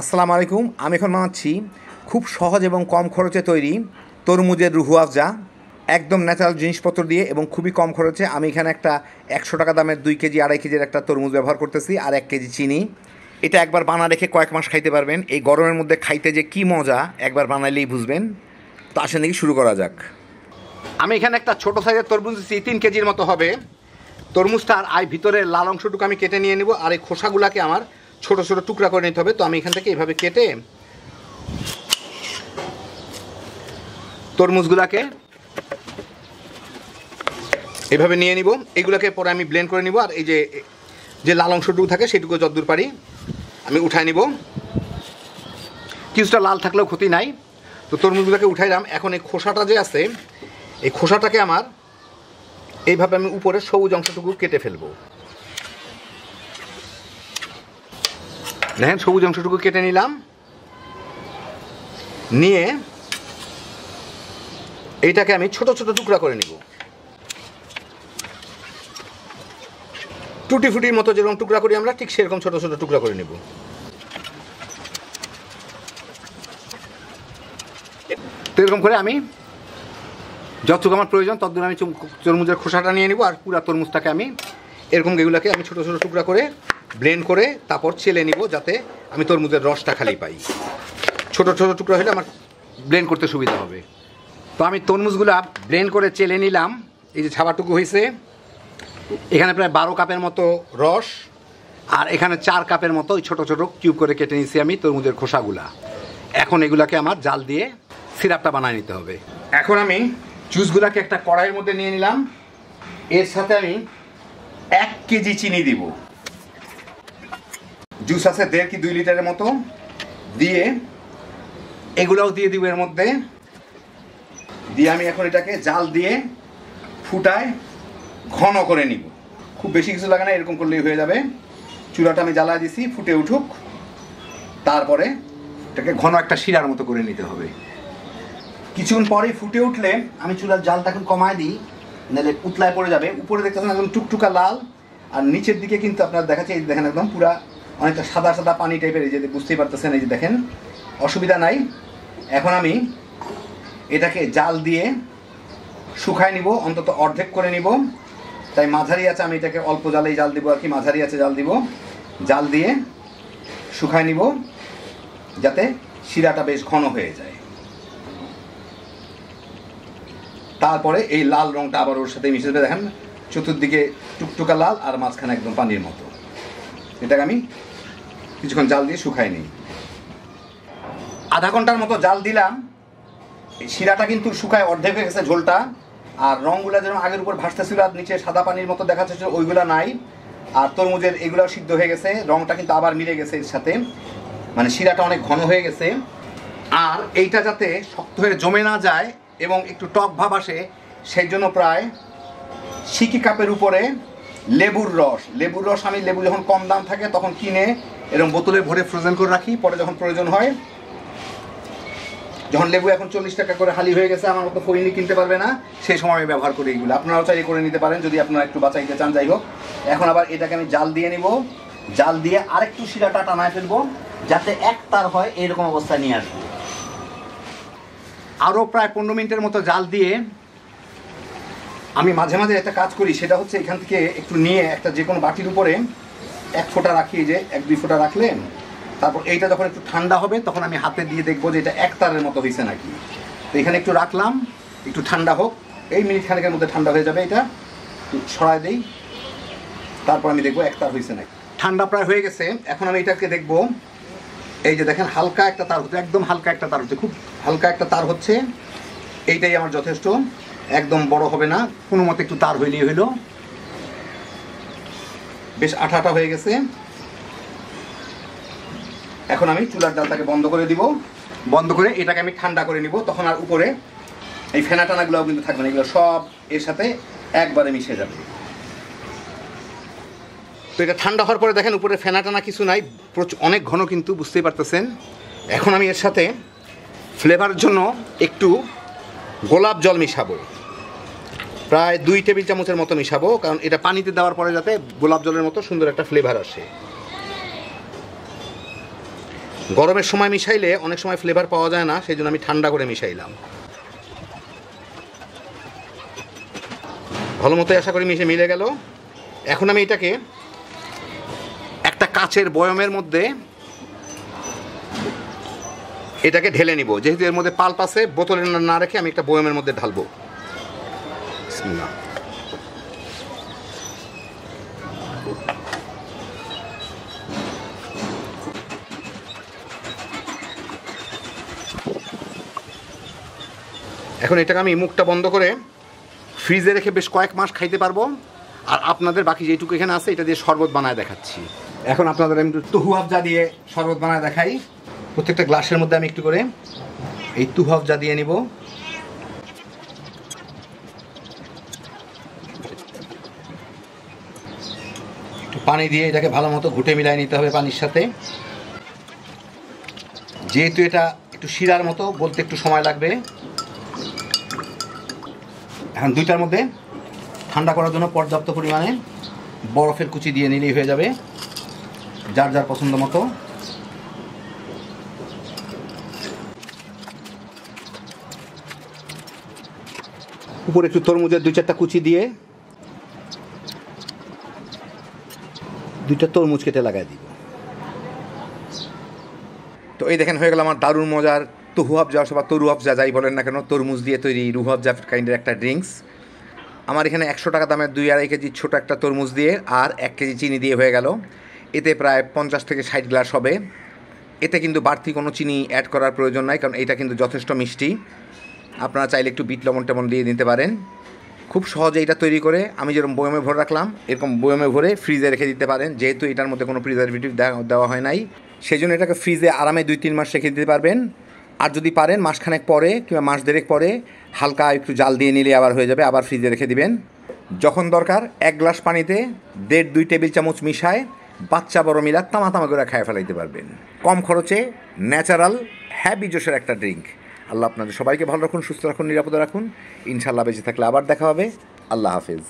আসসালামু আলাইকুম। আমি এখন বানাচ্ছি খুব সহজ এবং কম খরচে তৈরি তরমুজের রুহু আফজা, একদম ন্যাচারাল জিনিসপত্র দিয়ে এবং খুবই কম খরচে। আমি এখানে একটা 100 টাকা দামের 2 কেজি 2.5 কেজির একটা তরমুজ ব্যবহার করতেছি আর 1 কেজি চিনি। এটা একবার বানা রেখে কয়েক মাস খাইতে পারবেন। এই গরমের মধ্যে খাইতে যে কী মজা, একবার বানাইলেই বুঝবেন। তো আসেন দেখি শুরু করা যাক। আমি এখানে একটা ছোট সাইজের তরমুজ দিচ্ছি, 3 কেজির মতো হবে। তরমুজটার ভিতরের লাল অংশটুকু আমি কেটে নিয়ে নেব, আর এই খোসাগুলাকে আমার ছোট ছোট টুকরা করে নিতে হবে। তো আমি এখান থেকে এইভাবে কেটে তরমুজগুলাকে এইভাবে নিয়ে নিব। এইগুলোকে পরে আমি ব্লেন্ড করে নিব, আর এই যে লাল অংশটুকু থাকে সেটুকু যতদূর পারি আমি উঠাই নিব। কিছুটা লাল থাকলেও ক্ষতি নাই। তো তরমুজগুলোকে উঠাইলাম। এখন এই খোসাটা যে আছে, এই খোসাটাকে আমার এইভাবে আমি উপরে সবুজ অংশটুকু কেটে ফেলবো। দেখেন, সবুজ অংশটুকু কেটে নিলাম। নিয়ে এইটাকে আমি ছোট ছোট টুকরা করে নিব। টুটি ফুটির মতো যেরকম টুকরা করি আমরা, ঠিক সেরকম ছোট ছোট টুকরা করে নিব। তো এরকম করে আমি যতটুকু আমার প্রয়োজন ততদূর আমি তরমুজের খোসাটা নিয়ে নিব, আর পুরো তরমুজটাকে আমি এরকম এগুলোকে আমি ছোট ছোট টুকরা করে ব্লেন্ড করে তারপর ছেলে নিব, যাতে আমি তরমুজের রসটা খালি পাই। ছোট ছোট টুকরা হলে আমার ব্লেন্ড করতে সুবিধা হবে। তো আমি তরমুজগুলো ব্লেন্ড করে চেলে নিলাম। এই যে ছাবাটুকু হয়েছে, এখানে প্রায় 12 কাপের মতো রস, আর এখানে 4 কাপের মতো ওই ছোটো ছোটো কিউব করে কেটে নিয়েছি আমি তরমুজের খোসাগুলা। এখন এগুলাকে আমার জাল দিয়ে সিরাপটা বানিয়ে নিতে হবে। এখন আমি জুসগুলাকে একটা কড়াইয়ের মধ্যে নিয়ে নিলাম। এর সাথে আমি 1 কেজি চিনি দিব। জুস আছে 1.5 কি 2 লিটারের মতো, দিয়ে এগুলাও দিয়ে দিব এর মধ্যে। দিয়ে আমি এখন এটাকে জাল দিয়ে ফুটায় ঘন করে নিব। খুব বেশি কিছু লাগে না, এরকম করলেই হয়ে যাবে। চুলাটা আমি জ্বালায় দিছি, ফুটে উঠুক। তারপরে এটাকে ঘন একটা শিরার মতো করে নিতে হবে। কিছুক্ষণ পরেই ফুটে উঠলে আমি চুলার জালটা এখন কমায় দিই, নাহলে উতলায় পড়ে যাবে। উপরে দেখতেছেন একদম টুকটুকা লাল, আর নিচের দিকে কিন্তু আপনার দেখাচ্ছে, এই দেখেন একদম পুরা অনেকটা সাদা সাদা পানি টাইপের। এই যে বুঝতেই পারতেছেন, এই যে দেখেন, অসুবিধা নাই। এখন আমি এটাকে জাল দিয়ে শুকায় নিব, অন্তত অর্ধেক করে নিব। তাই মাঝারি আছে, আমি এটাকে অল্প জালেই জাল দিব আর কি, মাঝারি আছে জাল দিব। জাল দিয়ে শুকায় নিব যাতে শিরাটা বেশ ঘন হয়ে যায়। তারপরে এই লাল রঙটা আবার ওর সাথে মিশে যাবে। দেখেন, চতুর্দিকে টুকটুকা লাল আর মাঝখানে একদম পানির মতো। এটাকে আমি কিছুক্ষণ জাল দিয়ে শুকাই নিই। আধা ঘন্টার মতো জাল দিলাম। এই শিরাটা কিন্তু শুকায় অর্ধেক হয়ে গেছে ঝোলটা, আর রঙগুলা যেরকম আগের উপর ভাসতেছিল আর নিচে সাদা পানির মতো দেখাচ্ছে ওইগুলা নাই। আর তরমুজের এগুলাও সিদ্ধ হয়ে গেছে, রঙটা কিন্তু আবার মিলে গেছে এর সাথে, মানে শিরাটা অনেক ঘন হয়ে গেছে। আর এইটা যাতে শক্ত হয়ে জমে না যায় এবং একটু টক ভাব আসে, সেই জন্য প্রায় সিকি কাপের উপরে লেবুর রস আমি লেবু যখন কম দাম থাকে তখন কিনে এরকম বোতলে ভরে ফ্রোজেন করে রাখি। পরে যখন প্রয়োজন হয়, যখন লেবু এখন 40 টাকা করে হালি হয়ে গেছে, আমার মতো ফইনি কিনতে পারবে না, সেই সময় আমি ব্যবহার করি এগুলো। আপনারাও চাইলে করে নিতে পারেন যদি আপনারা একটু বাঁচাইতে চান। যাই হোক, এখন আবার এটাকে আমি জাল দিয়ে নিব। জাল দিয়ে আরেকটু শিরাটা টানায় ফেলবো যাতে এক তার হয়, এরকম অবস্থায় নিয়ে আসবো। আরও প্রায় 15 মিনিটের মতো জাল দিয়ে আমি মাঝে মাঝে একটা কাজ করি, সেটা হচ্ছে এখান থেকে একটু নিয়ে একটা যে কোনো বাটির উপরে 1 ফোঁটা রাখি, যে 1-2 ফোঁটা রাখলেন। তারপর এইটা যখন একটু ঠান্ডা হবে তখন আমি হাতে দিয়ে দেখবো যে এটা এক তারের মতো হয়েছে নাকি। তো এখানে একটু রাখলাম, একটু ঠান্ডা হোক। এই মিনিট খানেকের মধ্যে ঠান্ডা হয়ে যাবে। এটা একটু সরাই দিই, তারপর আমি দেখবো এক তার হয়েছে নাকি। ঠান্ডা প্রায় হয়ে গেছে। এখন আমি এটাকে দেখবো। এই যে দেখেন, হালকা একটা তার হচ্ছে, একদম হালকা একটা তার হচ্ছে, খুব হালকা একটা তার হচ্ছে। এইটাই আমার যথেষ্ট, একদম বড় হবে না, কোনো মতে একটু তার হইলেই হইল। বেশ আঠা হয়ে গেছে। এখন আমি চুলার জালটাকে বন্ধ করে দিব। বন্ধ করে এটাকে আমি ঠান্ডা করে নিব। তখন আর উপরে এই ফেনা টানাগুলোও কিন্তু থাকবে না, এগুলো সব এর সাথে একবারে মিশে যাবে। তো এটা ঠান্ডা হওয়ার পরে দেখেন উপরে ফেনা টানা কিছু নাই, অনেক ঘন কিন্তু, বুঝতেই পারতেছেন। এখন আমি এর সাথে ফ্লেভারের জন্য একটু গোলাপ জল মিশাবো, প্রায় 2 টেবিল চামচের মতো মিশাবো, কারণ এটা পানিতে দেওয়ার পরে যাতে গোলাপ জলের মতো সুন্দর একটা ফ্লেভার আসে। গরমের সময় মিশাইলে অনেক সময় ফ্লেভার পাওয়া যায় না, সেই জন্য আমি ঠান্ডা করে মিশাইলাম। ভালো মতোই আশা করি মিলে গেল। এখন আমি এটাকে একটা কাচের বয়মের মধ্যে এটাকে ঢেলে নিব। যেহেতু এর মধ্যে পাল্প আছে, বোতলে না রেখে আমি একটা বয়মের মধ্যে ঢালবো। বিসমিল্লাহ। এখন এটাকে আমি মুখটা বন্ধ করে ফ্রিজে রেখে বেশ কয়েক মাস খাইতে পারবো। আর আপনাদের বাকি যেটুকু এখানে আছে এটা দিয়ে শরবত বানায় দেখাচ্ছি। এখন আপনাদের আমি তুহু আফজা দিয়ে শরবত বানায় দেখাই। প্রত্যেকটা গ্লাসের মধ্যে আমি একটু করে এই তুহু আফজা দিয়ে নিব। একটু পানি দিয়ে এটাকে ভালো মতো ঘুটে মিলাই নিতে হবে পানির সাথে। যেহেতু এটা একটু শিরার মতো, বলতে একটু সময় লাগবে। এখন দুইটার মধ্যে ঠান্ডা করার জন্য পর্যাপ্ত পরিমাণে বরফের কুচি দিয়ে নিলেই হয়ে যাবে, যার যার পছন্দ মতো। উপরে একটু তরমুজের 2-4টা কুচি দিয়ে 2টা তরমুজ কেটে লাগাই দিব। তো এই দেখেন হয়ে গেল আমার দারুণ মজার তুহু আফজা বা তরু আফজা, যাই বলেন না কেন, তরমুজ দিয়ে তৈরি রুহ আফজা কাইন্ডের একটা ড্রিঙ্কস। আমার এখানে 100 টাকা দামের 2-2.5 কেজি ছোটো একটা তরমুজ দিয়ে আর 1 কেজি চিনি দিয়ে হয়ে গেল। এতে প্রায় 50 থেকে 60 গ্লাস হবে। এতে কিন্তু বাড়তি কোনো চিনি অ্যাড করার প্রয়োজন নাই, কারণ এটা কিন্তু যথেষ্ট মিষ্টি। আপনারা চাইলে একটু বিট লবণ টেমন দিয়ে দিতে পারেন। খুব সহজে এটা তৈরি করে আমি যেরকম বয়মে ভরে রাখলাম, এরকম বয়মে ভরে ফ্রিজে রেখে দিতে পারেন। যেহেতু এটার মধ্যে কোনো প্রিজারভেটিভ দেওয়া হয় নাই, সেই জন্য এটাকে ফ্রিজে আরামে 2-3 মাস রেখে দিতে পারবেন। আর যদি পারেন মাসখানেক পরে কিংবা মাস দেড়েক পরে হালকা একটু জাল দিয়ে নিলে আবার হয়ে যাবে, আবার ফ্রিজে রেখে দিবেন। যখন দরকার 1 গ্লাস পানিতে 1.5-2 টেবিল চামচ মিশায় বাচ্চা বড় মিলা তামা করে খায় ফেলাইতে পারবেন। কম খরচে ন্যাচারাল হ্যাপি জোশের একটা ড্রিঙ্ক। আল্লাহ আপনাদের সবাইকে ভালো রাখুন, সুস্থ রাখুন, নিরাপদে রাখুন। ইনশাআল্লাহ বেঁচে থাকলে আবার দেখা হবে। আল্লাহ হাফেজ।